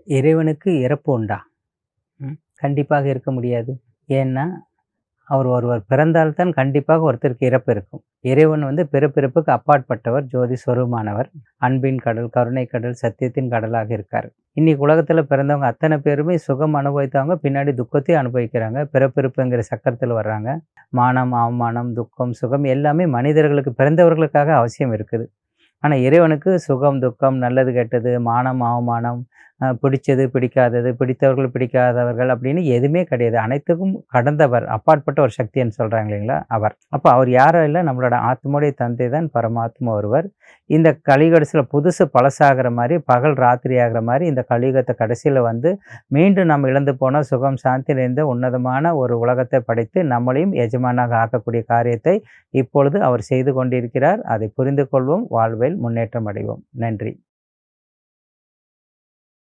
இறைவனுக்கு இறப்பு உண்டா? கண்டிப்பாக இருக்க முடியாது. ஏன்னா, அவர் ஒருவர் பிறந்தால் தான் கண்டிப்பாக ஒருத்தருக்கு இறப்பு இருக்கும். இறைவன் பிறப்பிறப்புக்கு அப்பாற்பட்டவர், ஜோதி சொரூபமானவர், அன்பின் கடல், கருணை கடல், சத்தியத்தின் கடலாக இருக்காரு. இன்னைக்கு உலகத்துல பிறந்தவங்க அத்தனை பேருமே சுகம் அனுபவித்தவங்க பின்னாடி துக்கத்தையும் அனுபவிக்கிறாங்க. பிறப்பிறப்புங்கிற சக்கரத்துல வர்றாங்க. மானம், அவமானம், துக்கம், சுகம் எல்லாமே மனிதர்களுக்கு பிறந்தவர்களுக்காக அவசியம் இருக்குது. ஆனா இறைவனுக்கு சுகம், துக்கம், நல்லது, கெட்டது, மானம், அவமானம், பிடிச்சது, பிடிக்காதது, பிடித்தவர்கள், பிடிக்காதவர்கள் அப்படின்னு எதுவுமே கிடையாது. அனைத்துக்கும் கடந்தவர், அப்பாற்பட்ட ஒரு சக்தின்னு சொல்றாங்க இல்லைங்களா? அவர். அப்ப அவர் யாரும் இல்ல, நம்மளோட ஆத்மாவுடைய தந்தை தான் பரமாத்மா ஒருவர். இந்த கலியுகத்துல புதுசு பழசாகிற மாரி, பகல் ராத்திரி ஆகிற மாரி இந்த கலியுகத்த கடைசியில மீண்டும் நம்ம இழந்து போன சுகம், சாந்தி நிறைந்த உன்னதமான ஒரு உலகத்தை படைத்து நம்மளையும் எஜமானாக ஆக்கக்கூடிய காரியத்தை இப்பொழுது அவர் செய்து கொண்டிருக்கிறார். அதை புரிந்து கொள்வோம், வாழ்வில் முன்னேற்றம் அடைவோம். நன்றி.